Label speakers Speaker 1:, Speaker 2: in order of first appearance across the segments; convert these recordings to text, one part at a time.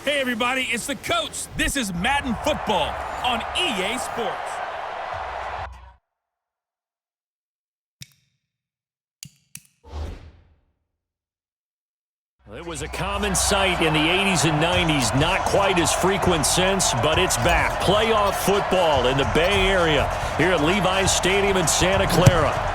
Speaker 1: Hey everybody, it's the coach. This is Madden Football on EA Sports.
Speaker 2: It was a common sight in the 80s and 90s, not quite as frequent since, but it's back. Playoff football in the Bay Area here at Levi's Stadium in Santa Clara.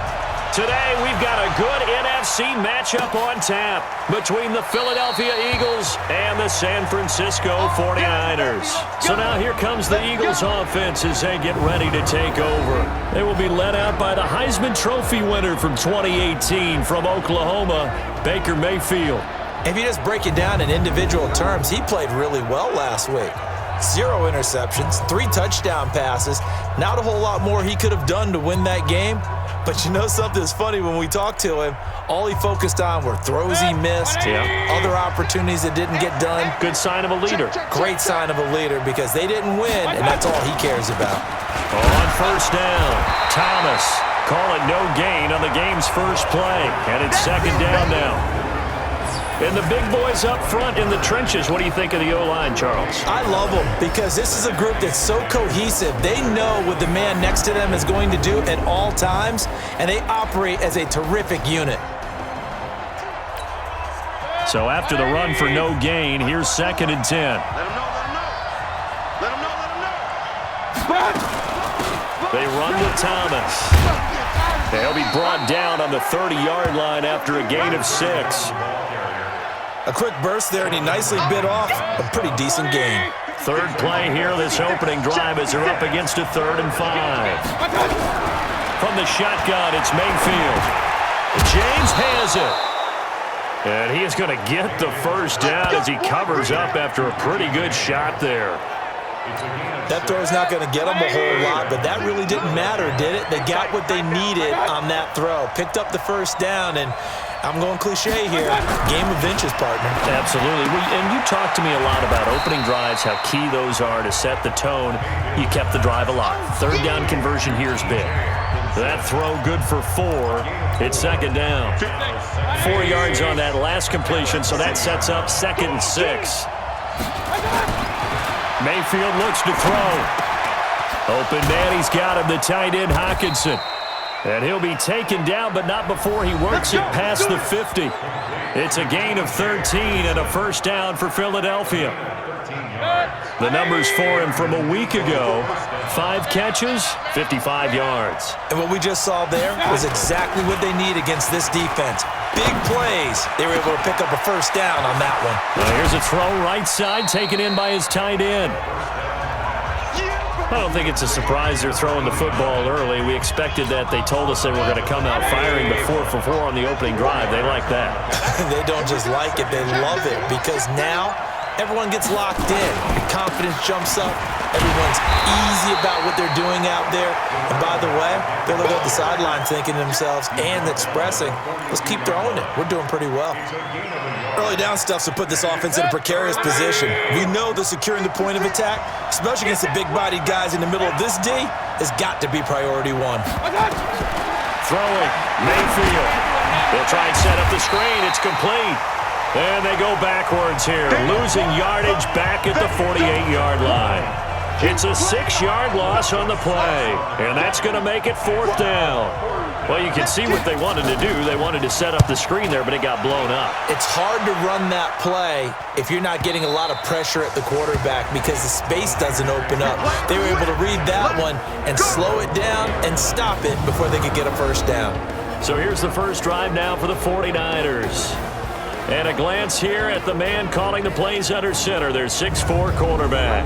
Speaker 2: Today, we've got a good NFC matchup on tap between the Philadelphia Eagles and the San Francisco 49ers. So now here comes the Eagles offense as they get ready to take over. They will be led out by the Heisman Trophy winner from 2018 from Oklahoma, Baker Mayfield.
Speaker 3: If you just break it down in individual terms, he played really well last week. 0 interceptions, 3 touchdown passes. Not a whole lot more he could have done to win that game. But you know something's funny, when we talked to him, all he focused on were throws he missed, other opportunities that didn't get done.
Speaker 2: Good sign of a leader.
Speaker 3: Great sign of a leader because they didn't win, and that's all he cares about.
Speaker 2: On first down, Thomas. Call it no gain on the game's first play. And it's second down now. And the big boys up front in the trenches. What do you think of the O-line, Charles?
Speaker 3: I love them because this is a group that's so cohesive. They know what the man next to them is going to do at all times, and they operate as a terrific unit.
Speaker 2: So after the run for no gain, here's second and 10.
Speaker 4: Let him know.
Speaker 2: They run to Thomas. They'll be brought down on the 30-yard line after a gain of 6.
Speaker 3: A quick burst there, and he nicely bit off a pretty decent gain.
Speaker 2: Third play here, this opening drive as they're up against a 3rd and 5. From the shotgun, it's Mayfield. James has it. And he is going to get the first down as he covers up after a pretty good shot there.
Speaker 3: That throw's not going to get them a whole lot, but that really didn't matter, did it? They got what they needed on that throw. Picked up the first down, and I'm going cliche here. Game of inches, partner.
Speaker 2: Absolutely. And you talked to me a lot about opening drives, how key those are to set the tone. You kept the drive alive. Third down conversion here is big. That throw good for 4. It's second down. 4 yards on that last completion, so that sets up second and 6. Mayfield looks to throw. Open man, he's got him, the tight end Hockenson. And he'll be taken down, but not before he works it past the 50. It's a gain of 13 and a first down for Philadelphia. The numbers for him from a week ago: 5 catches, 55 yards.
Speaker 3: And what we just saw there was exactly what they need against this defense. Big plays. They were able to pick up a first down on that one.
Speaker 2: Well, here's a throw right side, taken in by his tight end. I don't think it's a surprise they're throwing the football early. We expected that. They told us they were going to come out firing, but 4 for 4 on the opening drive. They like that.
Speaker 3: They don't just like it, they love it, because now everyone gets locked in. The confidence jumps up. Everyone's easy about what they're doing out there. And by the way, they're looking at the sideline thinking to themselves and expressing, let's keep throwing it. We're doing pretty well. Early down stuff's to put this offense in a precarious position. We know that securing the point of attack, especially against the big-bodied guys in the middle of this D, has got to be priority 1.
Speaker 2: Throwing, Mayfield. They'll try and set up the screen. It's complete. And they go backwards here, losing yardage back at the 48-yard line. It's a 6-yard loss on the play, and that's going to make it 4th down. Well, you can see what they wanted to do. They wanted to set up the screen there, but it got blown up.
Speaker 3: It's hard to run that play if you're not getting a lot of pressure at the quarterback because the space doesn't open up. They were able to read that one and slow it down and stop it before they could get a first down.
Speaker 2: So here's the first drive now for the 49ers. And a glance here at the man calling the plays under center, their 6'4" quarterback.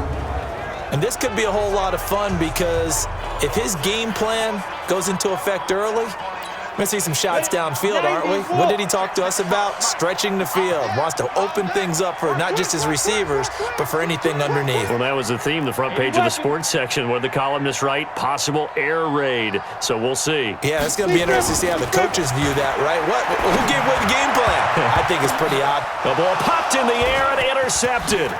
Speaker 3: And this could be a whole lot of fun because if his game plan goes into effect early, we're going to see some shots downfield, aren't we? What did he talk to us about? Stretching the field. Wants to open things up for not just his receivers, but for anything underneath.
Speaker 2: Well, that was the theme, the front page of the sports section. What did the columnists write? Possible air raid. So we'll see.
Speaker 3: Yeah, it's going to be interesting to see how the coaches view that, right? Who gave away the game plan? I think it's pretty odd.
Speaker 2: The ball popped in the air and intercepted.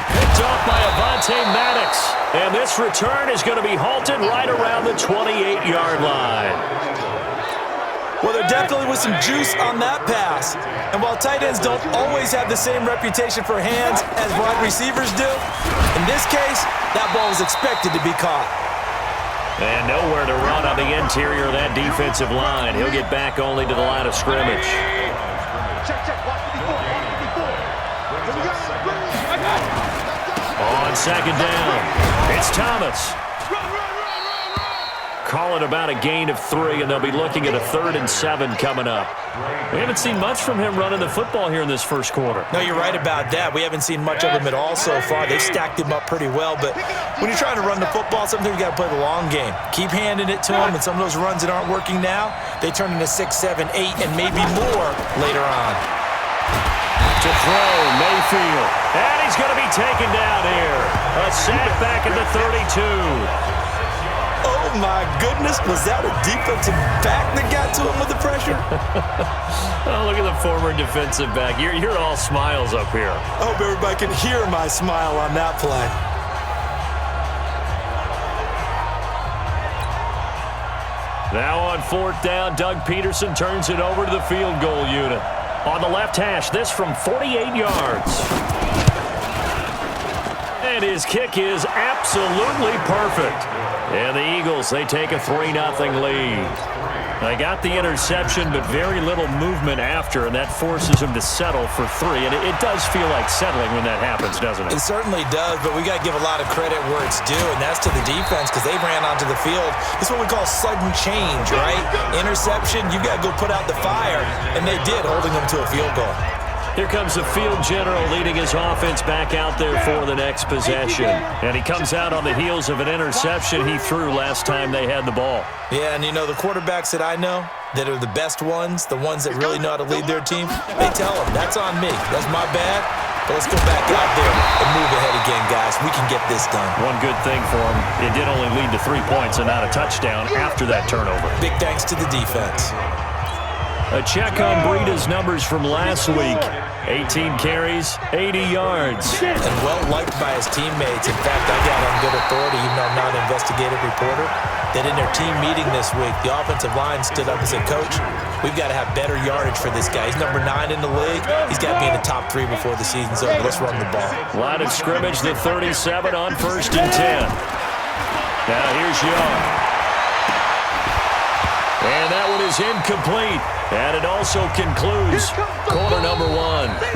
Speaker 2: Picked off by Avonte Maddox. And this return is going to be halted right around the 28-yard line.
Speaker 3: Well, there definitely was some juice on that pass. And while tight ends don't always have the same reputation for hands as wide receivers do, in this case, that ball was expected to be caught.
Speaker 2: And nowhere to run on the interior of that defensive line. He'll get back only to the line of scrimmage. On second down, it's Thomas. Call it about a gain of 3, and they'll be looking at a 3rd and 7 coming up. We haven't seen much from him running the football here in this first quarter.
Speaker 3: No, you're right about that. We haven't seen much of him at all so far. They've stacked him up pretty well, but when you're trying to run the football, sometimes you got to play the long game. Keep handing it to him, and some of those runs that aren't working now, they turn into 6, 7, 8, and maybe more later on.
Speaker 2: To throw, Mayfield. And he's going to be taken down here. A sack back at the 32.
Speaker 3: Oh, my goodness. Was that a defensive back that got to him with the pressure?
Speaker 2: Oh, look at the former defensive back. You're all smiles up here.
Speaker 3: I hope everybody can hear my smile on that play.
Speaker 2: Now on 4th down, Doug Peterson turns it over to the field goal unit. On the left hash, this from 48 yards. And his kick is absolutely perfect. And the Eagles, they take a 3-0 lead. They got the interception, but very little movement after, and that forces him to settle for 3. And it does feel like settling when that happens, doesn't it?
Speaker 3: It certainly does, but we got to give a lot of credit where it's due, and that's to the defense because they ran onto the field. It's what we call sudden change, right? Interception, you got to go put out the fire, and they did, holding them to a field goal.
Speaker 2: Here comes the field general leading his offense back out there for the next possession. And he comes out on the heels of an interception he threw last time they had the ball.
Speaker 3: Yeah, and you know, the quarterbacks that I know that are the best ones, the ones that really know how to lead their team, they tell them, that's on me. That's my bad. But let's go back out there and move ahead again, guys. We can get this done.
Speaker 2: One good thing for him, it did only lead to 3 points and not a touchdown after that turnover.
Speaker 3: Big thanks to the defense.
Speaker 2: A check on Breida's numbers from last week. 18 carries, 80 yards.
Speaker 3: And well-liked by his teammates. In fact, I got on good authority, even though I'm not an investigative reporter, that in their team meeting this week, the offensive line stood up and said, Coach, we've got to have better yardage for this guy. He's number 9 in the league. He's got to be in the top 3 before the season's over. Let's run the ball.
Speaker 2: Line of scrimmage, the 37 on 1st and 10. Now here's Young. And that one is incomplete. And it also concludes quarter number 1.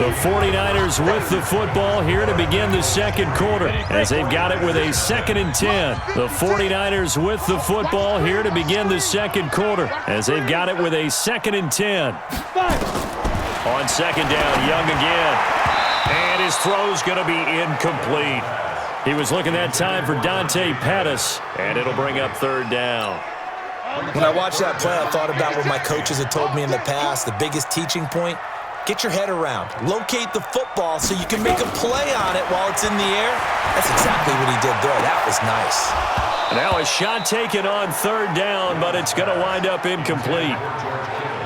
Speaker 2: The 49ers with the football here to begin the second quarter as they've got it with a 2nd and 10. The 49ers with the football here to begin the second quarter as they've got it with a 2nd and 10. On 2nd down, Young again. And his throw's going to be incomplete. He was looking that time for Dante Pettis, and it'll bring up 3rd down.
Speaker 3: When I watched that play, I thought about what my coaches had told me in the past. The biggest teaching point, get your head around. Locate the football so you can make a play on it while it's in the air. That's exactly what he did there. That was nice.
Speaker 2: Now a shot taken on 3rd down, but it's going to wind up incomplete.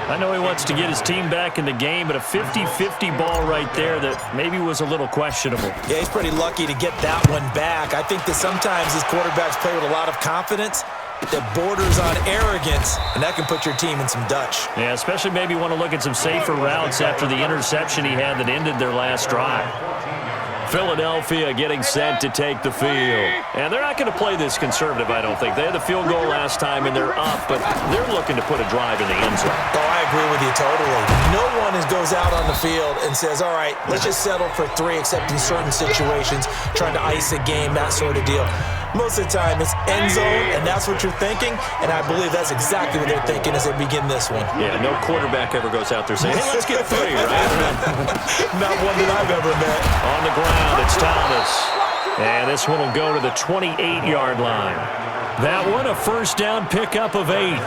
Speaker 2: I know he wants to get his team back in the game, but a 50-50 ball right there that maybe was a little questionable.
Speaker 3: Yeah, he's pretty lucky to get that one back. I think that sometimes his quarterbacks play with a lot of confidence that borders on arrogance, and that can put your team in some Dutch.
Speaker 2: Yeah, especially maybe want to look at some safer routes after the interception he had that ended their last drive. Philadelphia getting set to take the field. And they're not going to play this conservative, I don't think. They had the field goal last time, and they're up, but they're looking to put a drive in the end zone.
Speaker 3: Oh, I agree with you totally. No one goes out on the field and says, all right, let's just settle for 3, except in certain situations, trying to ice a game, that sort of deal. Most of the time, it's end zone, and that's what you're thinking, and I believe that's exactly what they're thinking as they begin this one.
Speaker 2: Yeah, no quarterback ever goes out there saying, hey, let's get 3, right?
Speaker 3: Not one that I've ever met.
Speaker 2: On the ground, it's Thomas. And this one will go to the 28-yard line. That one, a 1st down pickup of 8.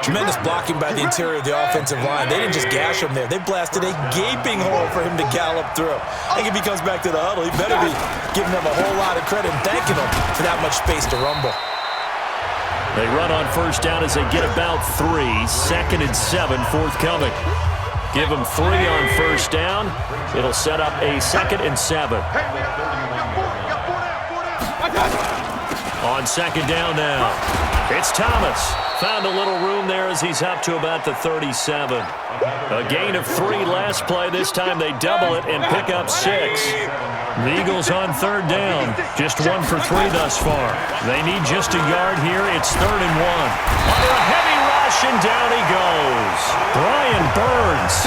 Speaker 3: Tremendous blocking by the interior of the offensive line. They didn't just gash him there. They blasted a gaping hole for him to gallop through. I think if he comes back to the huddle, he better be giving them a whole lot of credit and thanking them for that much space to rumble.
Speaker 2: They run on 1st down as they get about 3. 2nd and 7 forthcoming. Give them 3 on 1st down. It'll set up a 2nd and 7. On 2nd down now, it's Thomas. Found a little room there as he's up to about the 37. A gain of 3 last play. This time they double it and pick up 6. The Eagles on third down. Just 1 for 3 thus far. They need just a yard here. It's 3rd and 1. Under a heavy rush, and down he goes. Brian Burns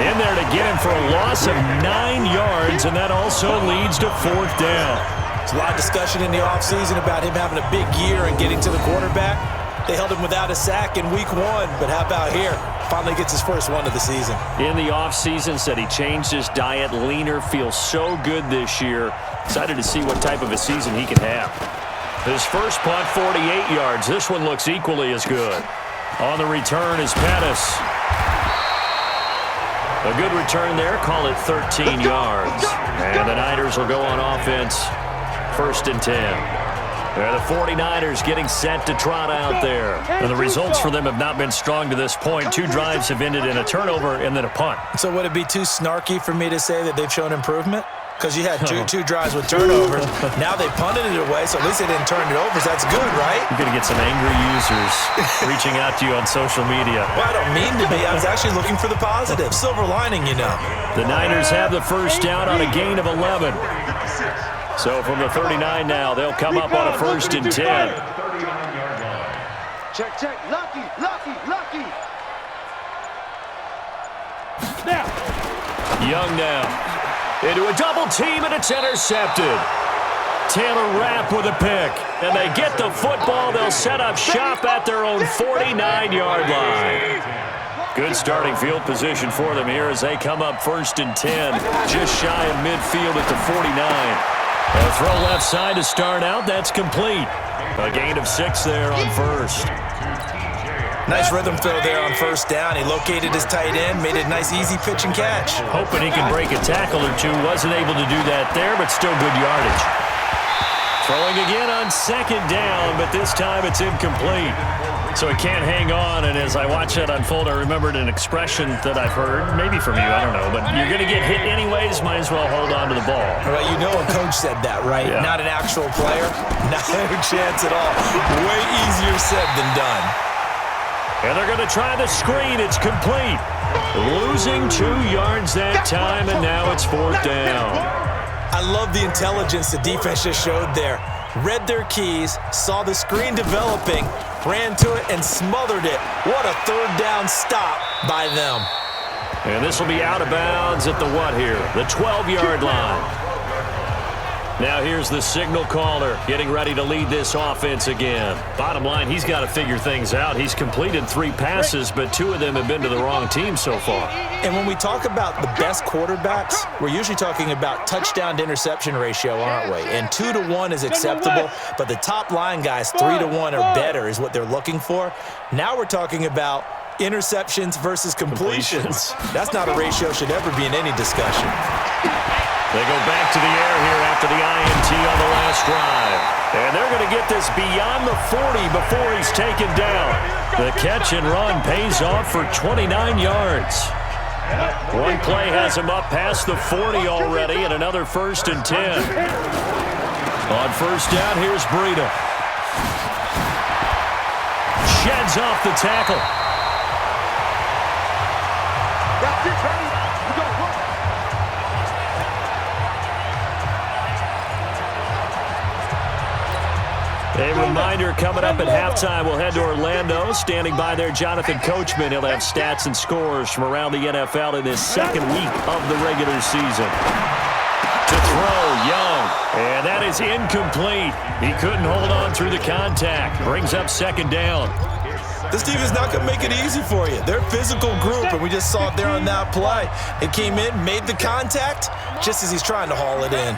Speaker 2: in there to get him for a loss of 9 yards, and that also leads to 4th down.
Speaker 3: There's a lot of discussion in the offseason about him having a big year and getting to the quarterback. They held him without a sack in week 1, but how about here? Finally gets his first one of the season.
Speaker 2: In the offseason, said he changed his diet, leaner, feels so good this year. Excited to see what type of a season he can have. His first punt, 48 yards. This one looks equally as good. On the return is Pettis. A good return there, call it 13 yards. And the Niners will go on offense, 1st and 10. The 49ers getting set to trot out there. And the results for them have not been strong to this point. 2 drives have ended in a turnover and then a punt.
Speaker 3: So would it be too snarky for me to say that they've shown improvement? Because you had two drives with turnovers. Now they punted it away, so at least they didn't turn it over. So that's good, right?
Speaker 2: You're going to get some angry users reaching out to you on social media.
Speaker 3: Well, I don't mean to be. I was actually looking for the positive. Silver lining, you know.
Speaker 2: The Niners have the first down on a gain of 11. So from the 39 now, they'll come up on a 1st and 10.
Speaker 4: Check. Lucky.
Speaker 2: Young now. Into a double team, and it's intercepted. Taylor Rapp with a pick. And they get the football. They'll set up shop at their own 49-yard line. Good starting field position for them here as they come up 1st and 10. Just shy of midfield at the 49. A throw left side to start out. That's complete. A gain of 6 there on 1st.
Speaker 3: Nice rhythm throw there on 1st down. He located his tight end, made a nice easy pitch and catch.
Speaker 2: Hoping he can break a tackle or two. Wasn't able to do that there, but still good yardage. Throwing again on 2nd down, but this time it's incomplete. So he can't hang on, and as I watch that unfold, I remembered an expression that I've heard, maybe from you, I don't know, but you're going to get hit anyways, might as well hold on to the ball.
Speaker 3: All right, you know a coach said that, right?
Speaker 2: Yeah.
Speaker 3: Not an actual player. No chance at all. Way easier said than done.
Speaker 2: And they're going to try the screen. It's complete. Losing 2 yards that time, and now it's 4th down.
Speaker 3: I love the intelligence the defense just showed there. Read their keys, saw the screen developing, ran to it, and smothered it. What a 3rd down stop by them.
Speaker 2: And this will be out of bounds at the what here? The 12-yard line. Now here's the signal caller getting ready to lead this offense again. Bottom line, he's got to figure things out. He's completed 3 passes, but 2 of them have been to the wrong team so far.
Speaker 3: And when we talk about the best quarterbacks, we're usually talking about touchdown to interception ratio, aren't we? And 2 to 1 is acceptable, but the top line guys, 3 to 1 or better is what they're looking for. Now we're talking about interceptions versus completions. That's not a ratio should ever be in any discussion.
Speaker 2: They go back to the air here after the INT on the last drive. And they're going to get this beyond the 40 before he's taken down. The catch and run pays off for 29 yards. One play has him up past the 40 already, and another 1st and 10. On 1st down, here's Breida. Sheds off the tackle.
Speaker 4: That's it, baby. We go.
Speaker 2: A reminder coming up at halftime, we'll head to Orlando. Standing by there, Jonathan Coachman. He'll have stats and scores from around the NFL in this 2nd week of the regular season. To throw, Young. And that is incomplete. He couldn't hold on through the contact. Brings up 2nd down.
Speaker 3: This team is not going to make it easy for you. They're a physical group, and we just saw it there on that play. It came in, made the contact, just as he's trying to haul it in.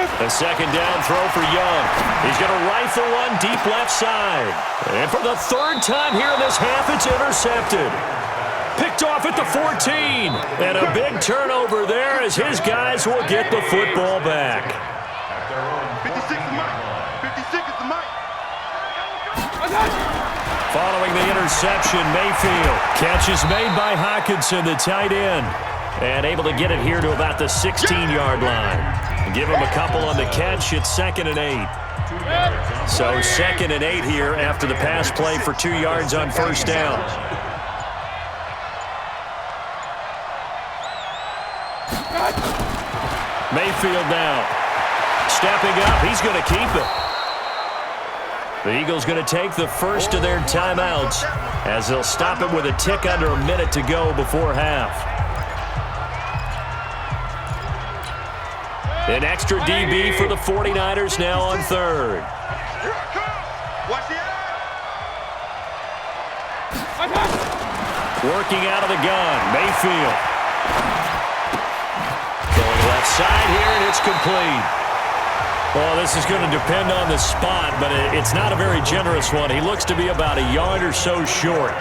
Speaker 2: A 2nd down throw for Young. He's going to rifle one deep left side. And for the 3rd time here in this half, it's intercepted. Picked off at the 14. And a big turnover there as his guys will get the football back.
Speaker 4: 56 is Mike. 56 is the Mike.
Speaker 2: Following the interception, Mayfield. Catch is made by Hockenson, the tight end. And able to get it here to about the 16-yard line. Give him a couple on the catch. It's 2nd and 8. So 2nd and 8 here after the pass play for 2 yards on first down. Mayfield now. Stepping up, he's going to keep it. The Eagles going to take the first of their timeouts as they'll stop it with a tick under a minute to go before half. An extra DB for the 49ers now on 3rd. Working out of the gun, Mayfield. Going left side here, and it's complete. Well, this is going to depend on the spot, but it's not a very generous one. He looks to be about a yard or so short.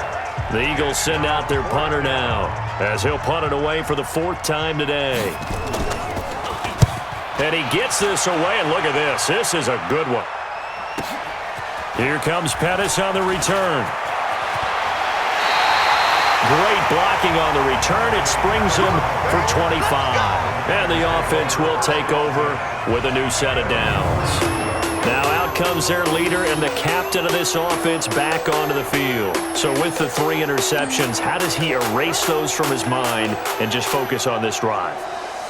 Speaker 2: The Eagles send out their punter now as he'll punt it away for the 4th time today. And he gets this away, and look at this. This is a good one. Here comes Pettis on the return. Great blocking on the return. It springs him for 25. And the offense will take over with a new set of downs. Now out comes their leader and the captain of this offense back onto the field. So with the 3 interceptions, how does he erase those from his mind and just focus on this drive?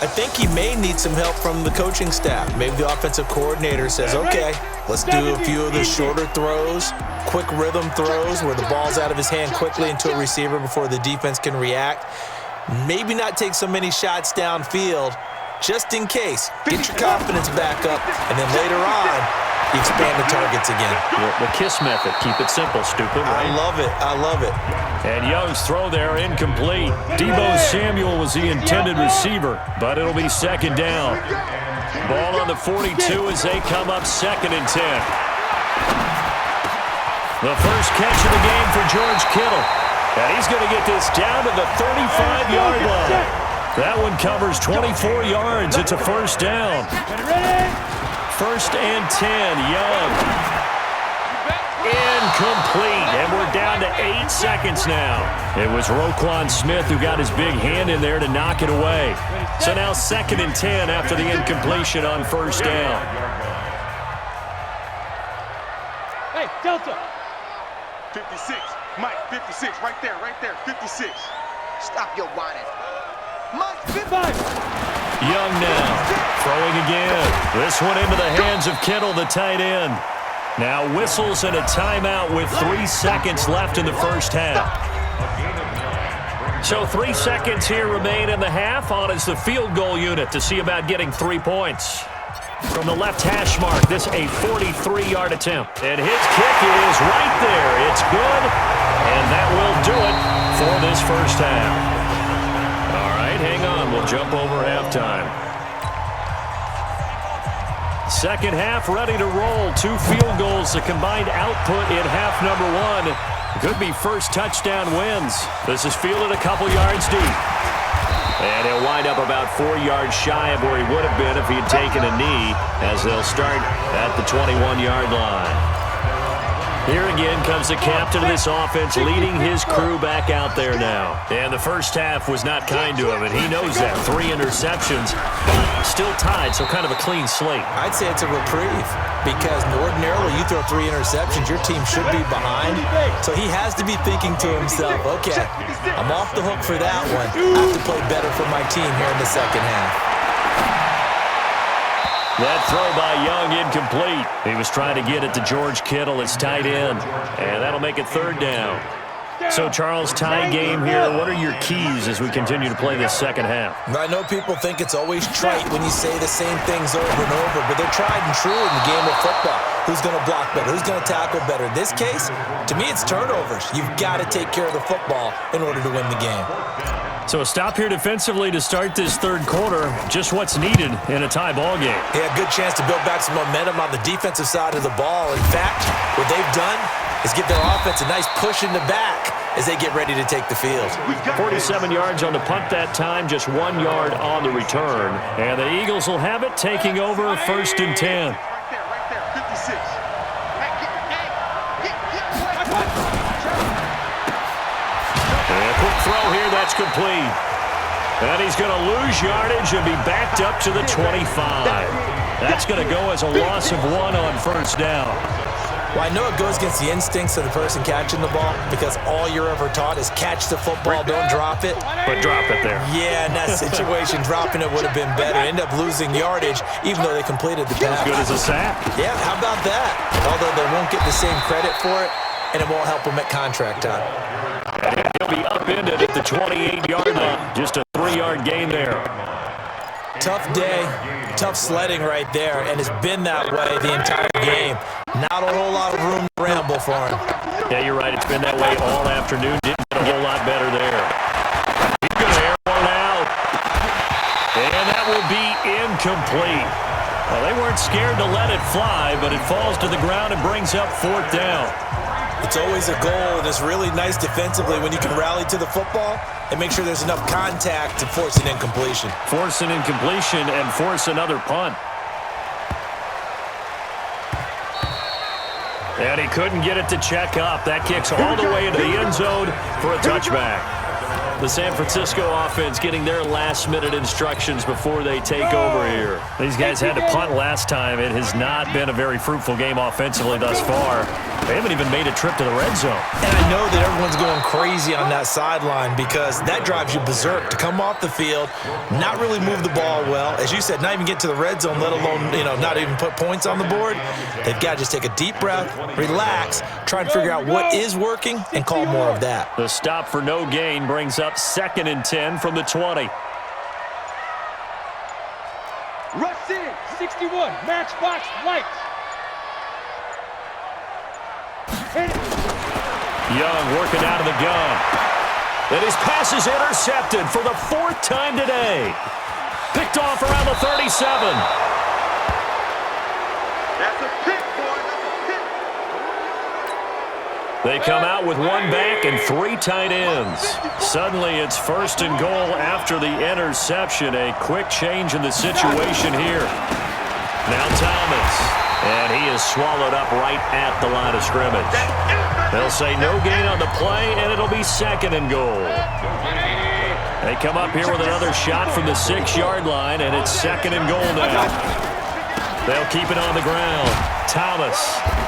Speaker 3: I think he may need some help from the coaching staff. Maybe the offensive coordinator says, okay, let's do a few of the shorter throws, quick rhythm throws where the ball's out of his hand quickly into a receiver before the defense can react. Maybe not take so many shots downfield just in case. Get your confidence back up, and then later on, you expand the targets again.
Speaker 2: The KISS method. Keep it simple, stupid. Right?
Speaker 3: I love it. I love it.
Speaker 2: And Young's throw there incomplete. Deebo Samuel was the intended receiver, but it'll be 2nd down. Ball on the 42 as they come up 2nd and 10. The first catch of the game for George Kittle. And he's going to get this down to the 35-yard line. That one covers 24 yards. It's a first down. 1st and 10, Young. Incomplete, and we're down to 8 seconds now. It was Roquan Smith who got his big hand in there to knock it away. So now 2nd and 10 after the incompletion on first down.
Speaker 5: Hey, Delta.
Speaker 4: 56. Mike, 56. Right there, 56.
Speaker 6: Stop your whining. Mike,
Speaker 5: 55.
Speaker 2: Young now, throwing again. This one into the hands of Kittle, the tight end. Now whistles and a timeout with 3 seconds left in the first half. So 3 seconds here remain in the half. On is the field goal unit to see about getting 3 points. From the left hash mark, this a 43-yard attempt. And his kick is right there. It's good, and that will do it for this first half. All right, hang on. We'll jump over halftime. Second half ready to roll. 2 field goals, the combined output in half number 1. Could be first touchdown wins. This is fielded a couple yards deep. And he'll wind up about 4 yards shy of where he would have been if he had taken a knee, as they'll start at the 21-yard line. Here again comes the captain of this offense, leading his crew back out there now. And the first half was not kind to him, and he knows that. 3 interceptions, but still tied, so kind of a clean slate.
Speaker 3: I'd say it's a reprieve because ordinarily you throw 3 interceptions, your team should be behind. So he has to be thinking to himself, okay, I'm off the hook for that one. I have to play better for my team here in the second half.
Speaker 2: That throw by Young incomplete. He was trying to get it to George Kittle, his tight end. And that'll make it 3rd down. So, Charles, tie game here. What are your keys as we continue to play this second half?
Speaker 3: I know people think it's always trite when you say the same things over and over, but they're tried and true in the game of football. Who's going to block better? Who's going to tackle better? In this case, to me, it's turnovers. You've got to take care of the football in order to win the game.
Speaker 2: So a stop here defensively to start this 3rd quarter. Just what's needed in a tie ball game.
Speaker 3: Yeah, good chance to build back some momentum on the defensive side of the ball. In fact, what they've done is give their offense a nice push in the back as they get ready to take the field.
Speaker 2: 47 yards on the punt that time, just 1 yard on the return. And the Eagles will have it, taking over 1st and 10.
Speaker 4: Right there, 56.
Speaker 2: And a quick throw here, that's complete. And he's going to lose yardage and be backed up to the 25. That's going to go as a loss of 1 on first down.
Speaker 3: Well, I know it goes against the instincts of the person catching the ball because all you're ever taught is catch the football, don't drop it.
Speaker 2: But drop it there.
Speaker 3: Yeah, in that situation, dropping it would have been better. End up losing yardage, even though they completed the pass.
Speaker 2: As good as a sack.
Speaker 3: Yeah, how about that? Although they won't get the same credit for it, and it won't help them at contract time.
Speaker 2: And he'll be upended at the 28-yard line. Just a 3-yard gain there.
Speaker 3: Tough day, tough sledding right there, and it's been that way the entire game. Not a whole lot of room to ramble for him.
Speaker 2: Yeah, you're right. It's been that way all afternoon. Didn't get a whole lot better there. He's going to air one out. And that will be incomplete. Well, they weren't scared to let it fly, but it falls to the ground and brings up 4th down.
Speaker 3: It's always a goal, and it's really nice defensively when you can rally to the football and make sure there's enough contact to force an incompletion.
Speaker 2: Force an incompletion and force another punt. And he couldn't get it to check up. That kicks all the way into the end zone for a touchback. The San Francisco offense getting their last-minute instructions before they take over here. These guys had to punt last time. It has not been a very fruitful game offensively thus far. They haven't even made a trip to the red zone. And
Speaker 3: I know that everyone's going crazy on that sideline because that drives you berserk to come off the field, not really move the ball well. As you said, not even get to the red zone, let alone, not even put points on the board. They've got to just take a deep breath, relax, try and figure out what is working, and call more of that.
Speaker 2: The stop for no gain brings up 2nd and 10 from the 20.
Speaker 5: Rush in, 61, matchbox lights.
Speaker 2: Young working out of the gun. And his pass is intercepted for the 4th time today. Picked off around the 37.
Speaker 4: That's a pick, boy. That's a pick.
Speaker 2: They come out with 1 back and 3 tight ends. Suddenly it's 1st and goal after the interception. A quick change in the situation here. Now Thomas. And he is swallowed up right at the line of scrimmage. They'll say no gain on the play, and it'll be 2nd and goal. They come up here with another shot from the 6-yard line, and it's 2nd and goal now. They'll keep it on the ground. Thomas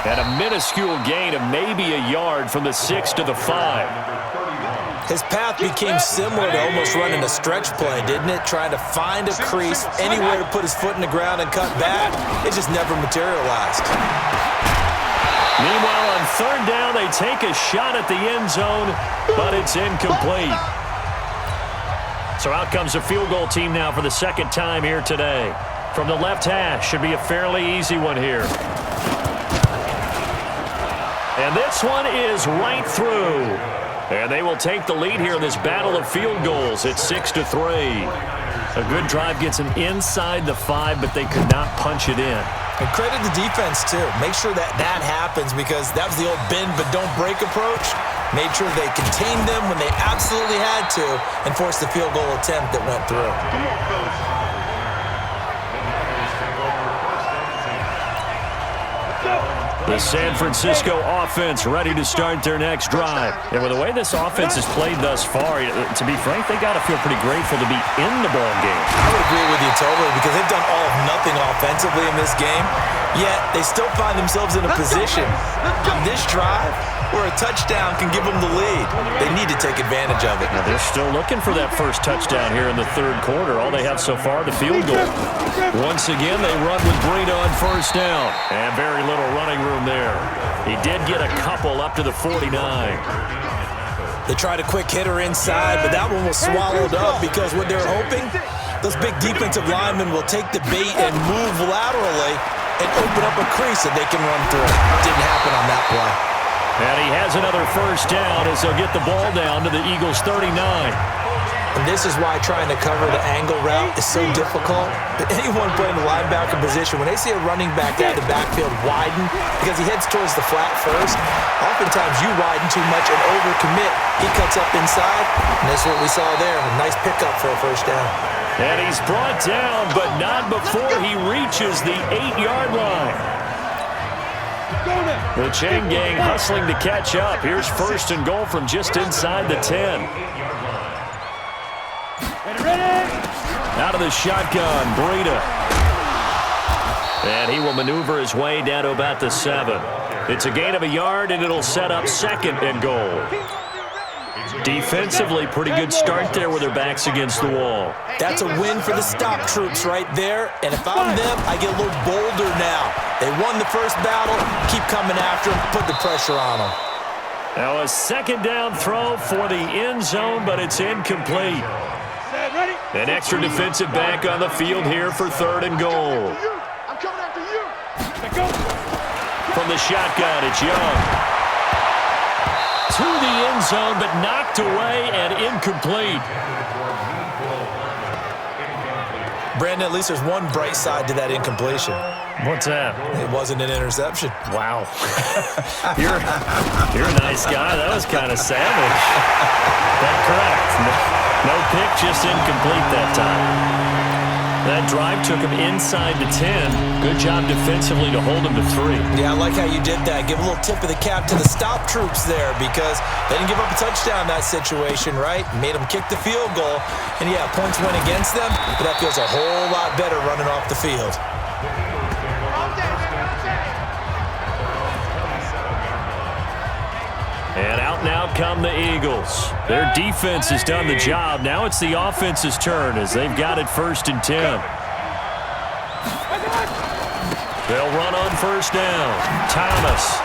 Speaker 2: at a minuscule gain of maybe a yard from the 6 to the 5.
Speaker 3: His path became similar to almost running a stretch play, didn't it? Trying to find a crease, anywhere to put his foot in the ground and cut back. It just never materialized.
Speaker 2: Meanwhile, on 3rd down, they take a shot at the end zone, but it's incomplete. So out comes the field goal team now for the 2nd time here today. From the left hash, should be a fairly easy one here. And this one is right through. And they will take the lead here in this battle of field goals. It's 6-3. A good drive gets them inside the 5, but they could not punch it in.
Speaker 3: And credit the defense, too. Make sure that happens because that was the old bend but don't break approach. Made sure they contained them when they absolutely had to and forced the field goal attempt that went through.
Speaker 4: Come on, fellas.
Speaker 2: The San Francisco offense ready to start their next drive. And with the way this offense has played thus far, to be frank, they got to feel pretty grateful to be in the ball game.
Speaker 3: I would agree with you totally because they've done all of nothing offensively in this game, yet they still find themselves in a position on this drive where a touchdown can give them the lead. They need to take advantage of it.
Speaker 2: Now they're still looking for that first touchdown here in the 3rd quarter. All they have so far, the field goal. Once again, they run with Breida on 1st down. And very little running room there. He did get a couple up to the 49.
Speaker 3: They tried a quick hitter inside, but that one was swallowed up because what they're hoping, those big defensive linemen will take the bait and move laterally and open up a crease that they can run through. Didn't happen on that play.
Speaker 2: And he has another first down as they'll get the ball down to the Eagles' 39.
Speaker 3: And this is why trying to cover the angle route is so difficult. But anyone playing the linebacker position, when they see a running back out of the backfield widen because he heads towards the flat first, oftentimes you widen too much and overcommit. He cuts up inside, and that's what we saw there. A nice pickup for a first down.
Speaker 2: And he's brought down, but not before he reaches the 8-yard line. The chain gang hustling to catch up. Here's 1st and goal from just inside the 10. Out of the shotgun, Breida. And he will maneuver his way down to about the 7. It's a gain of a yard, and it'll set up 2nd and goal. Defensively, pretty good start there with their backs against the wall.
Speaker 3: That's a win for the stop troops right there. And if I'm them, I get a little bolder now. They won the first battle. Keep coming after them. Put the pressure on them.
Speaker 2: Now a 2nd down throw for the end zone, but it's incomplete. An extra defensive back on the field here for 3rd and goal.
Speaker 4: I'm coming after you.
Speaker 2: From the shotgun, it's Young. To the end zone, but knocked away and incomplete.
Speaker 3: Brandon, at least there's one bright side to that incompletion.
Speaker 2: What's that?
Speaker 3: It wasn't an interception.
Speaker 2: Wow. You're a nice guy. That was kind of savage. That's correct. No pick, just incomplete that time. That drive took him inside the 10. Good job defensively to hold him to 3.
Speaker 3: Yeah, I like how you did that. Give a little tip of the cap to the stop troops there because they didn't give up a touchdown in that situation, right? Made them kick the field goal. And, yeah, points went against them, but that feels a whole lot better running off the field.
Speaker 2: And out now come the Eagles. Their defense has done the job. Now it's the offense's turn as they've got it 1st and 10. They'll run on 1st down. Thomas.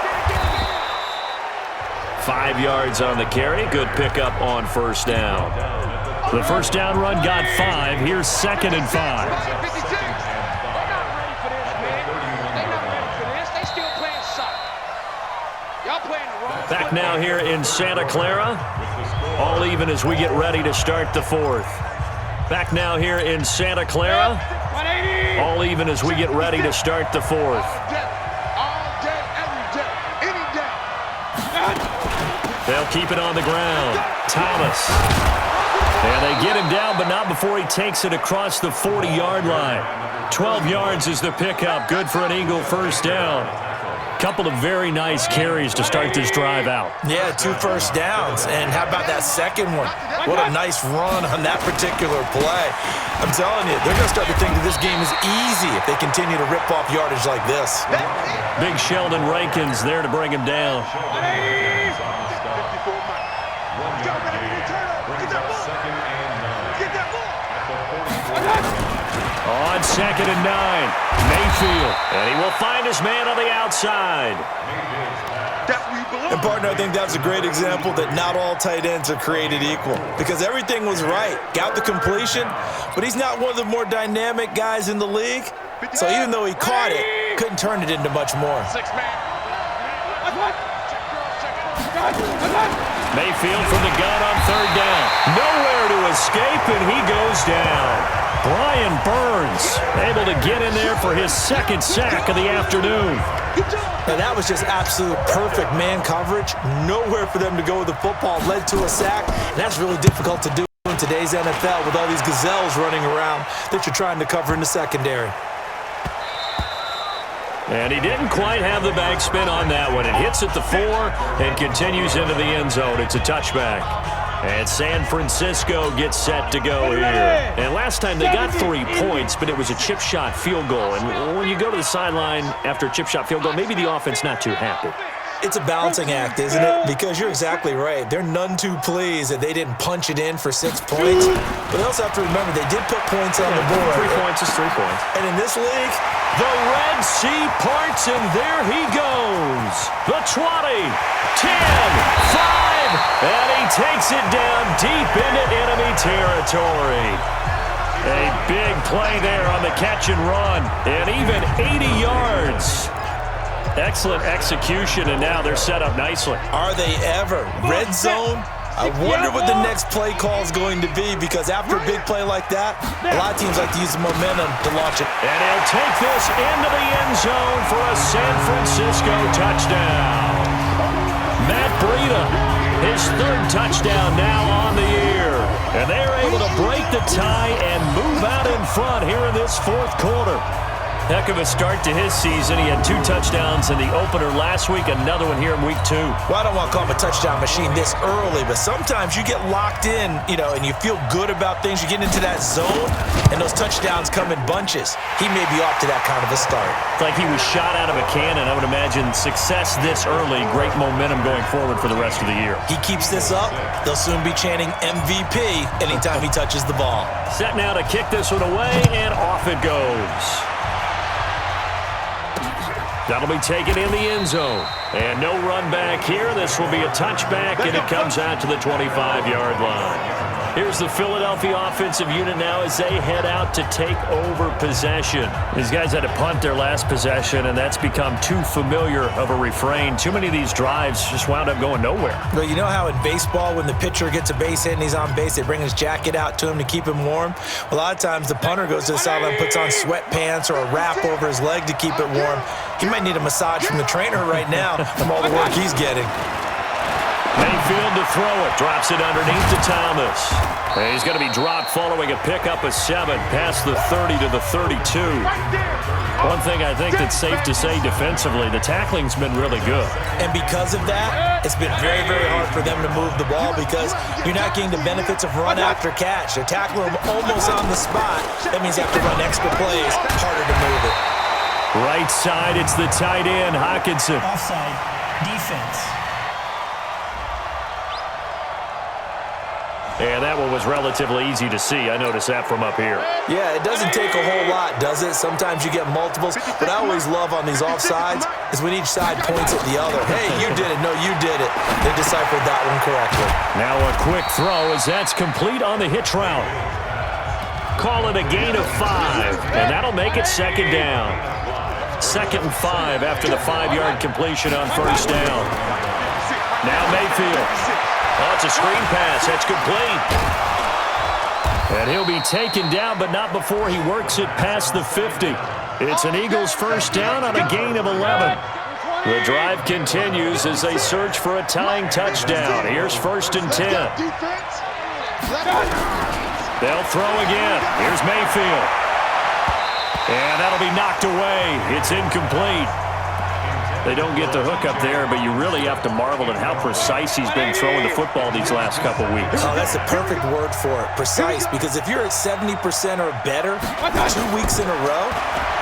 Speaker 2: 5 yards on the carry. Good pickup on 1st down. The 1st down run got 5. Here's 2nd and 5. Back now here in Santa Clara. All even as we get ready to start the 4th. Back now here in Santa Clara. All even as we get ready to start the 4th. They'll keep it on the ground. Thomas. And they get him down, but not before he takes it across the 40-yard line. 12 yards is the pickup. Good for an Eagle 1st down. Couple of very nice carries to start this drive out.
Speaker 3: Yeah, 2 first downs. And how about that second one? What a nice run on that particular play. I'm telling you, they're going to start to think that this game is easy if they continue to rip off yardage like this.
Speaker 2: Big Sheldon Rankins there to bring him down. On 2nd and 9, Mayfield, and he will find his man on the outside.
Speaker 3: And, partner, I think that's a great example that not all tight ends are created equal because everything was right. Got the completion, but he's not one of the more dynamic guys in the league. So even though he caught it, couldn't turn it into much more.
Speaker 2: Mayfield from the gun on 3rd down. Nowhere to escape, and he goes down. Brian Burns able to get in there for his 2nd sack of the afternoon.
Speaker 3: And that was just absolute perfect man coverage. Nowhere for them to go with the football. Led to a sack. And that's really difficult to do in today's NFL with all these gazelles running around that you're trying to cover in the secondary.
Speaker 2: And he didn't quite have the backspin on that one. It hits at the 4 and continues into the end zone. It's a touchback. And San Francisco gets set to go here. And last time they got 3 points, but it was a chip shot field goal. And when you go to the sideline after a chip shot field goal, maybe the offense not too happy.
Speaker 3: It's a balancing act, isn't it? Because you're exactly right. They're none too pleased that they didn't punch it in for 6 points. But they also have to remember they did put points on the board.
Speaker 2: 3 points is 3 points.
Speaker 3: And in this league,
Speaker 2: the Red Sea parts, and there he goes. The 20, 10, 5, and he takes it down deep into enemy territory. A big play there on the catch and run, and even 80 yards. Excellent execution, and now they're set up nicely.
Speaker 3: Are they ever? Red zone? I wonder what the next play call is going to be because after a big play like that, a lot of teams like to use the momentum to launch it.
Speaker 2: And he'll take this into the end zone for a San Francisco touchdown. Matt Breida, his 3rd touchdown now on the year. And they're able to break the tie and move out in front here in this 4th quarter. Heck of a start to his season. He had 2 touchdowns in the opener last week, another one here in week 2.
Speaker 3: Well, I don't want to call him a touchdown machine this early, but sometimes you get locked in, and you feel good about things. You get into that zone, and those touchdowns come in bunches. He may be off to that kind of a start.
Speaker 2: It's like he was shot out of a cannon. I would imagine success this early, great momentum going forward for the rest of the year.
Speaker 3: He keeps this up, they'll soon be chanting MVP anytime he touches the ball.
Speaker 2: Set now to kick this one away, and off it goes. That'll be taken in the end zone. And no run back here. This will be a touchback, and it comes out to the 25-yard line. Here's the Philadelphia offensive unit now as they head out to take over possession. These guys had to punt their last possession, and that's become too familiar of a refrain. Too many of these drives just wound up going nowhere.
Speaker 3: Well, you know how in baseball when the pitcher gets a base hit and he's on base, they bring his jacket out to him to keep him warm? Well, a lot of times the punter goes to the sideline and puts on sweatpants or a wrap over his leg to keep it warm. He might need a massage from the trainer right now from all the work he's getting.
Speaker 2: Mayfield to throw it. Drops it underneath to Thomas. And he's going to be dropped following a pickup of 7 past the 30 to the 32. One thing I think that's safe to say defensively, the tackling's been really good.
Speaker 3: And because of that, it's been very, very hard for them to move the ball because you're not getting the benefits of run after catch. They're tackling them almost on the spot. That means they have to run extra plays, harder to move it.
Speaker 2: Right side, it's the tight end, Hockenson.
Speaker 7: Offside, defense.
Speaker 2: And that one was relatively easy to see. I noticed that from up here.
Speaker 3: Yeah, it doesn't take a whole lot, does it? Sometimes you get multiples. What I always love on these offsides is when each side points at the other. Hey, you did it. No, you did it. They deciphered that one correctly.
Speaker 2: Now a quick throw as that's complete on the hitch route. Call it a gain of 5, and that'll make it second down. 2nd and 5 after the 5-yard completion on first down. Now Mayfield. Oh, it's a screen pass. That's complete. And he'll be taken down, but not before he works it past the 50. It's an Eagles first down on a gain of 11. The drive continues as they search for a tying touchdown. Here's 1st and 10. They'll throw again. Here's Mayfield. And that'll be knocked away. It's incomplete. They don't get the hook up there, but you really have to marvel at how precise he's been throwing the football these last couple weeks.
Speaker 3: Oh, that's the perfect word for it, precise, because if you're at 70% or better 2 weeks in a row,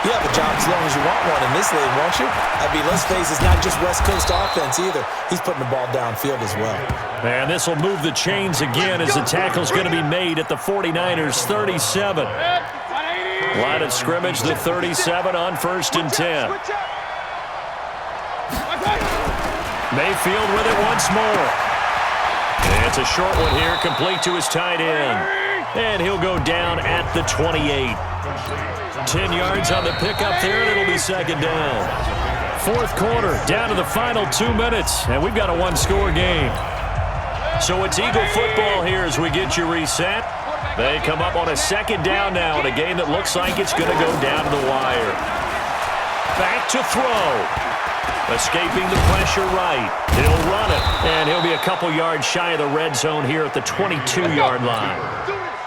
Speaker 3: you have a job as long as you want one in this league, won't you? I mean, let's face it, it's not just West Coast offense either. He's putting the ball downfield as well.
Speaker 2: And this will move the chains again as the tackle's going to be made at the 49ers' 37. Line of scrimmage, the 37 on 1st and 10. Mayfield with it once more. And it's a short one here, complete to his tight end. And he'll go down at the 28. 10 yards on the pickup there, and it'll be second down. 4th quarter, down to the final 2 minutes, and we've got a 1-score game. So it's Eagle football here as we get you reset. They come up on a second down now in a game that looks like it's going to go down to the wire. Back to throw. Escaping the pressure right. He'll run it, and he'll be a couple yards shy of the red zone here at the 22-yard line.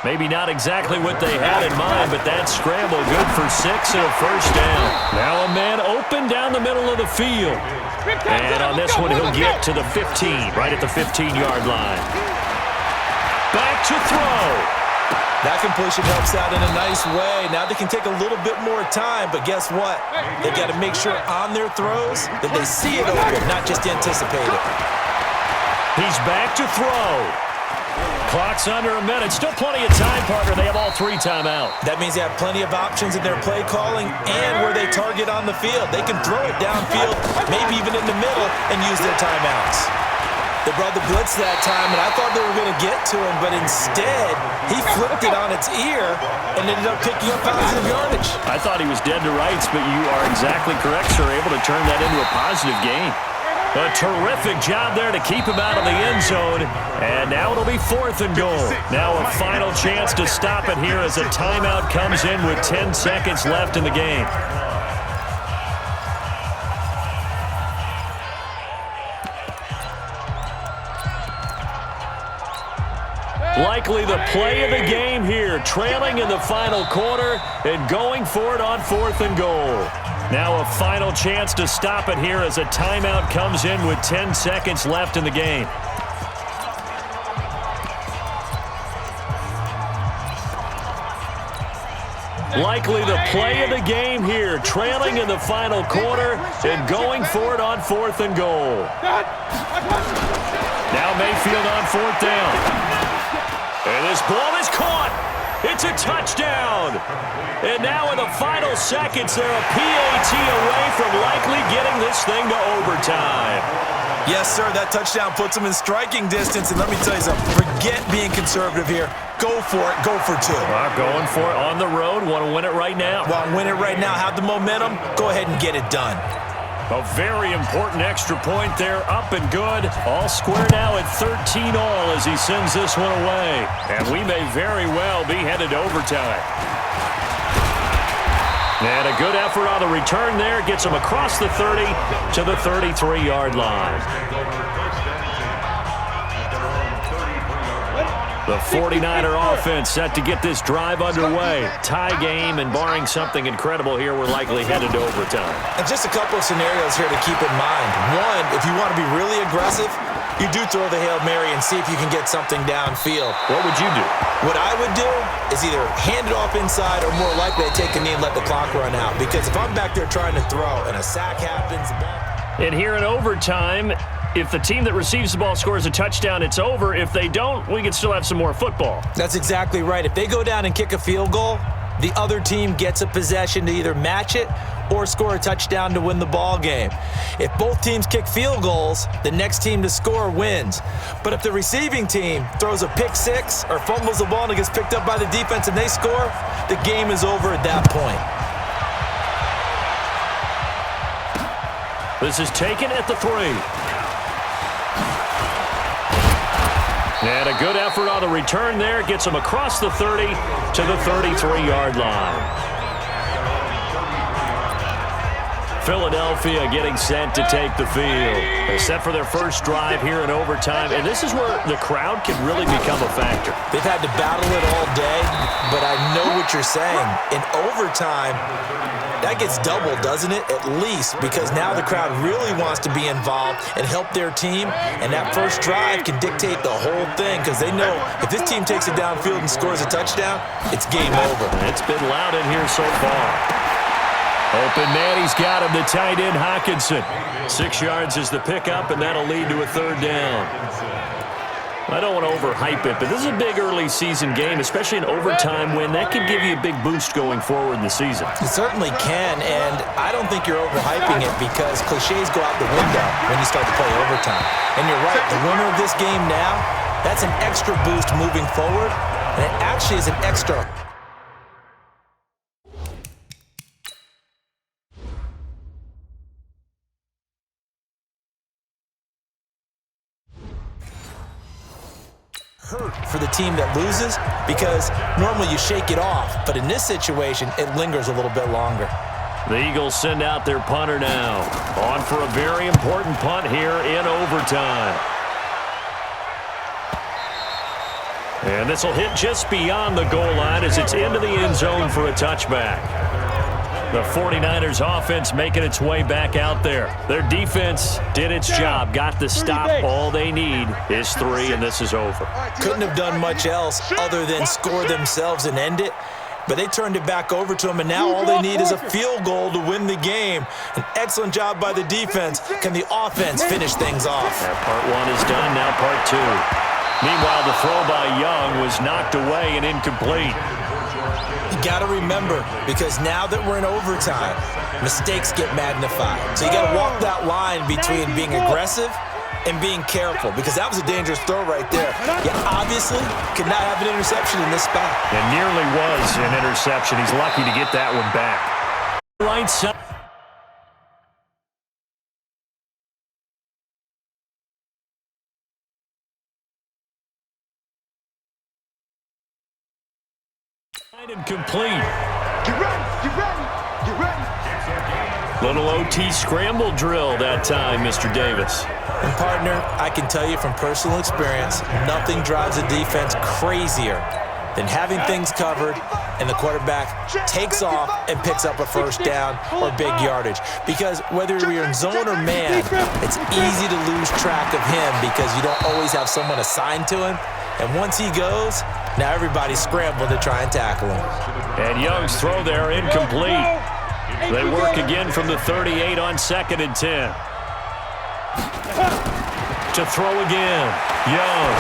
Speaker 2: Maybe not exactly what they had in mind, but that scramble good for 6 and a first down. Now a man open down the middle of the field. And on this one, he'll get to the 15, right at the 15-yard line. Back to throw.
Speaker 3: That completion helps out in a nice way. Now they can take a little bit more time, but guess what? They've got to make sure on their throws that they see it open, not just anticipate it.
Speaker 2: He's back to throw. Clock's under a minute. Still plenty of time, partner. They have all 3 timeouts.
Speaker 3: That means they have plenty of options in their play calling and where they target on the field. They can throw it downfield, maybe even in the middle, and use their timeouts. They brought the blitz that time, and I thought they were going to get to him, but instead, he flipped it on its ear and ended up picking up positive yardage.
Speaker 2: I thought he was dead to rights, but you are exactly correct, sir. Able to turn that into a positive gain. A terrific job there to keep him out of the end zone. And now it'll be 4th and goal. Now a final chance to stop it here as a timeout comes in with 10 seconds left in the game. Likely the play of the game here, trailing in the final quarter and going for it on 4th and goal. Now a final chance to stop it here as a timeout comes in with 10 seconds left in the game. Likely the play of the game here, trailing in the final quarter and going for it on 4th and goal. Now Mayfield on 4th down. And this ball is caught. It's a touchdown. And now in the final seconds, they're a PAT away from likely getting this thing to overtime.
Speaker 3: Yes, sir, that touchdown puts them in striking distance. And let me tell you something, forget being conservative here. Go for it. Go for two.
Speaker 2: Going for it on the road. Want to win it right now.
Speaker 3: Want to win it right now. Have the momentum. Go ahead and get it done.
Speaker 2: A very important extra point there. Up and good. All square now at 13 all as he sends this one away. And we may very well be headed to overtime. And a good effort on the return there. Gets him across the 30 to the 33-yard line. The 49er offense set to get this drive underway. Tie game, and barring something incredible here, we're likely headed to overtime.
Speaker 3: And just a couple of scenarios here to keep in mind. One, if you want to be really aggressive, you do throw the Hail Mary and see if you can get something downfield.
Speaker 2: What would you do?
Speaker 3: What I would do is either hand it off inside or more likely I take a knee and let the clock run out. Because if I'm back there trying to throw and a sack happens...
Speaker 2: And here in overtime, if the team that receives the ball scores a touchdown, it's over. If they don't, we can still have some more football.
Speaker 3: That's exactly right. If they go down and kick a field goal, the other team gets a possession to either match it or score a touchdown to win the ball game. If both teams kick field goals, the next team to score wins. But if the receiving team throws a pick six or fumbles the ball and it gets picked up by the defense and they score, the game is over at that point.
Speaker 2: This is taken at the 3. And a good effort on the return there. Gets him across the 30 to the 33-yard line. Philadelphia getting set to take the field. They're set for their first drive here in overtime, and this is where the crowd can really become a factor.
Speaker 3: They've had to battle it all day, but I know what you're saying. In overtime, that gets doubled, doesn't it? At least, because now the crowd really wants to be involved and help their team, and that first drive can dictate the whole thing because they know if this team takes it downfield and scores a touchdown, it's game over.
Speaker 2: It's been loud in here so far. Open man, he's got him, the tight end Hockenson. 6 yards is the pickup, and that'll lead to a 3rd down. I don't want to overhype it, but this is a big early season game, especially an overtime win. That can give you a big boost going forward in the season.
Speaker 3: It certainly can, and I don't think you're overhyping it because cliches go out the window when you start to play overtime. And you're right, the winner of this game now, that's an extra boost moving forward, and it actually is an extra... hurt for the team that loses because normally you shake it off, but in this situation, it lingers a little bit longer.
Speaker 2: The Eagles send out their punter now. On for a very important punt here in overtime. And this will hit just beyond the goal line as it's into the end zone for a touchback. The 49ers offense making its way back out there. Their defense did its job, got the stop. All they need is 3, and this is over.
Speaker 3: Couldn't have done much else other than score themselves and end it, but they turned it back over to them, and now all they need is a field goal to win the game. An excellent job by the defense. Can the offense finish things off?
Speaker 2: Part 1 is done, now part 2. Meanwhile, the throw by Young was knocked away and incomplete.
Speaker 3: You got to remember, because now that we're in overtime, mistakes get magnified. So you got to walk that line between being aggressive and being careful, because that was a dangerous throw right there. You obviously could not have an interception in this spot.
Speaker 2: It nearly was an interception. He's lucky to get that one back. Right side. And complete.
Speaker 4: Get ready, get ready, get ready.
Speaker 2: Little OT scramble drill that time, Mr. Davis.
Speaker 3: And partner, I can tell you from personal experience, nothing drives a defense crazier than having things covered and the quarterback takes off and picks up a first down or big yardage. Because whether you're in zone or man, it's easy to lose track of him because you don't always have someone assigned to him. And once he goes, now everybody's scrambling to try and tackle him.
Speaker 2: And Young's throw there incomplete. They work again from the 38 on 2nd and 10. To throw again, Young.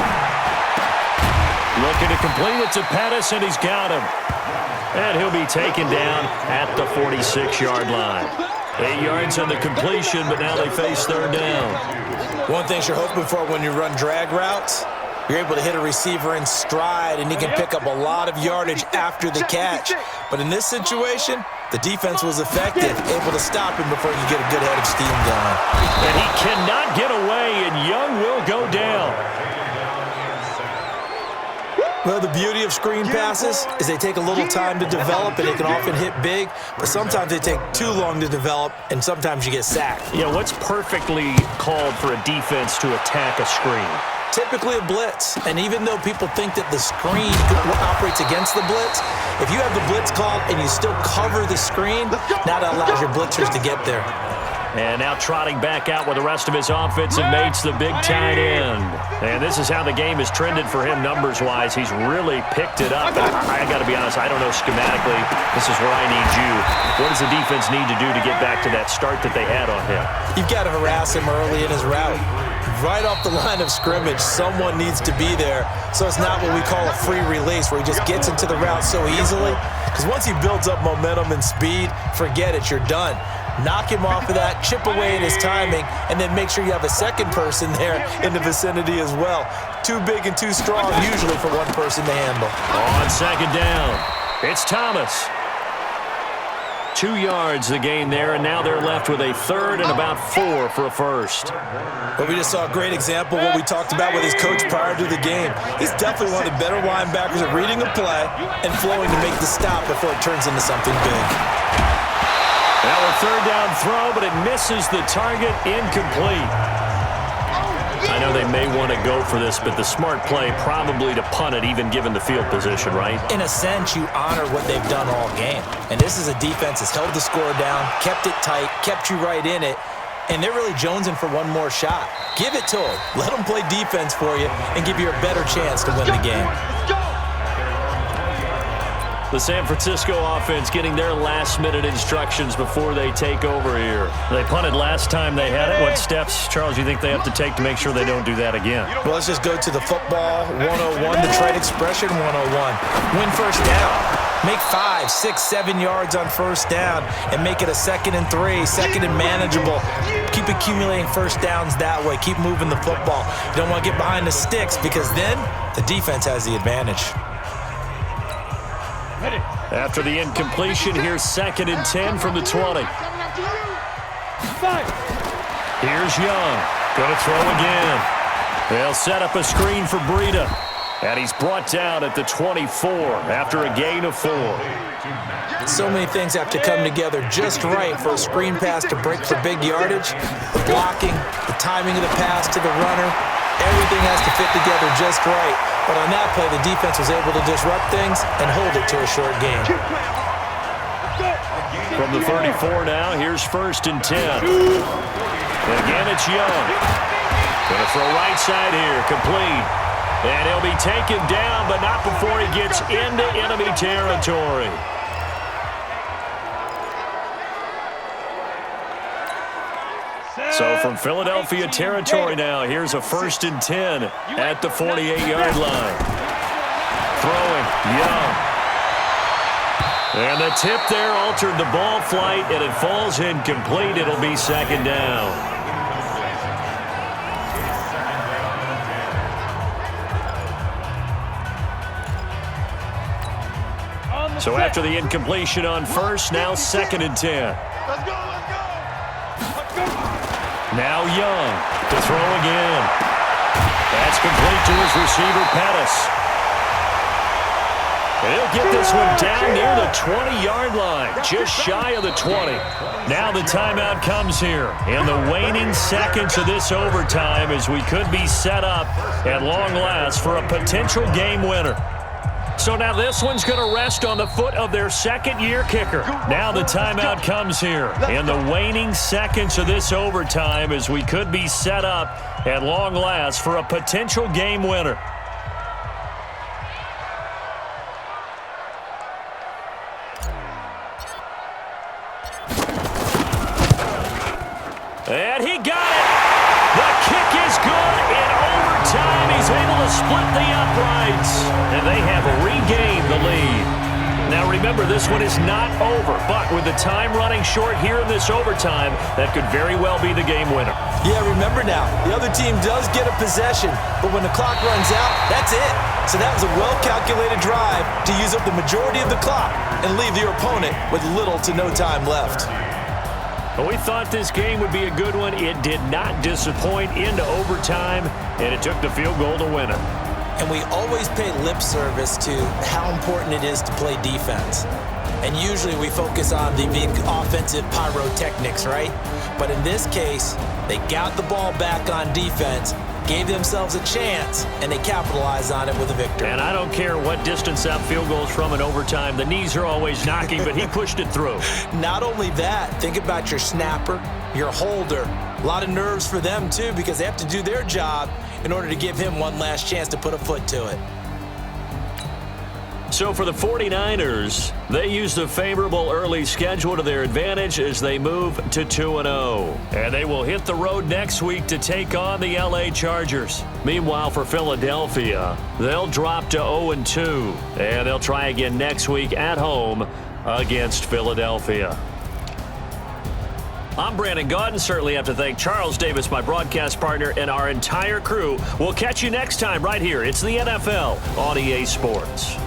Speaker 2: Looking to complete it to Pettis, and he's got him. And he'll be taken down at the 46-yard line. 8 yards on the completion, but now they face 3rd down.
Speaker 3: One thing you're hoping for when you run drag routes, you're able to hit a receiver in stride, and he can pick up a lot of yardage after the catch. But in this situation, the defense was effective, able to stop him before you get a good head of steam going.
Speaker 2: And he cannot get away, and Young will go down.
Speaker 3: Well, the beauty of screen passes is they take a little time to develop, and they can often hit big, but sometimes they take too long to develop, and sometimes you get sacked.
Speaker 2: Yeah, what's perfectly called for a defense to attack a screen?
Speaker 3: Typically a blitz, and even though people think that the screen operates against the blitz, if you have the blitz called and you still cover the screen, now that allows your blitzers to get there.
Speaker 2: And now trotting back out with the rest of his offensive mates, the big tight end. And this is how the game has trended for him numbers-wise. He's really picked it up. And I got to be honest, I don't know schematically. This is where I need you. What does the defense need to do to get back to that start that they had on him?
Speaker 3: You've got to harass him early in his route. Right off the line of scrimmage, someone needs to be there. So it's not what we call a free release where he just gets into the route so easily. Because once he builds up momentum and speed, forget it, you're done. Knock him off of that, chip away at his timing, and then make sure you have a second person there in the vicinity as well. Too big and too strong usually for one person to handle.
Speaker 2: On 2nd down, it's Thomas. 2 yards the gain there, and now they're left with a 3rd and about 4 for a first.
Speaker 3: But we just saw a great example of what we talked about with his coach prior to the game. He's definitely one of the better linebackers at reading a play and flowing to make the stop before it turns into something big.
Speaker 2: Now a 3rd down throw, but it misses the target, incomplete. I know they may want to go for this, but the smart play probably to punt it, even given the field position, right?
Speaker 3: In a sense, you honor what they've done all game. And this is a defense that's held the score down, kept it tight, kept you right in it, and they're really jonesing for one more shot. Give it to them. Let them play defense for you and give you a better chance to win the game.
Speaker 2: The San Francisco offense getting their last-minute instructions before they take over here. They punted last time they had it. What steps, Charles, do you think they have to take to make sure they don't do that again?
Speaker 3: Well, let's just go to the football 101, the trade expression 101. Win first down. Make 5, 6, 7 yards on first down and make it a 2nd and 3, 2nd and manageable. Keep accumulating first downs that way. Keep moving the football. You don't want to get behind the sticks because then the defense has the advantage.
Speaker 2: After the incompletion, here's 2nd and 10 from the 20. Here's Young. Going to throw again. They'll set up a screen for Breida. And he's brought down at the 24 after a gain of 4.
Speaker 3: So many things have to come together just right for a screen pass to break for big yardage. The blocking, the timing of the pass to the runner, everything has to fit together just right. But on that play, the defense was able to disrupt things and hold it to a short game.
Speaker 2: From the 34 now, here's 1st and 10. And again, it's Young. Going to throw right side here, complete. And he'll be taken down, but not before he gets into enemy territory. So from Philadelphia territory now, here's a 1st and 10 at the 48-yard line. Throwing, Young. And the tip there altered the ball flight, and it falls incomplete. It'll be 2nd down. So after the incompletion on first, now 2nd and 10.
Speaker 4: Let's go, let's go. Let's go.
Speaker 2: Now Young to throw again. That's complete to his receiver, Pettis. He'll get this one down near the 20-yard line, just shy of the 20. Now the timeout comes here in the waning seconds of this overtime as we could be set up at long last for a potential game winner. So now this one's going to rest on the foot of their second-year kicker. Now the timeout comes here in the waning seconds of this overtime as we could be set up at long last for a potential game winner. And he got it. The kick is good in overtime. He's able to split the uprights. And they have regained the lead. Now remember, this one is not over. But with the time running short here in this overtime, that could very well be the game winner.
Speaker 3: Yeah, remember now, the other team does get a possession, but when the clock runs out, that's it. So that was a well-calculated drive to use up the majority of the clock and leave your opponent with little to no time left.
Speaker 2: We thought this game would be a good one. It did not disappoint into overtime, and it took the field goal to win it.
Speaker 3: And we always pay lip service to how important it is to play defense. And usually we focus on the big offensive pyrotechnics, right? But in this case, they got the ball back on defense, gave themselves a chance, and they capitalized on it with a victory.
Speaker 2: And I don't care what distance that field goes from in overtime. The knees are always knocking, but he pushed it through.
Speaker 3: Not only that, think about your snapper, your holder. A lot of nerves for them, too, because they have to do their job in order to give him one last chance to put a foot to it.
Speaker 2: So for the 49ers, they used a favorable early schedule to their advantage as they move to 2-0. And they will hit the road next week to take on the LA Chargers. Meanwhile, for Philadelphia, they'll drop to 0-2. And they'll try again next week at home against Philadelphia. I'm Brandon Gaudin. Certainly have to thank Charles Davis, my broadcast partner, and our entire crew. We'll catch you next time right here. It's the NFL on EA Sports.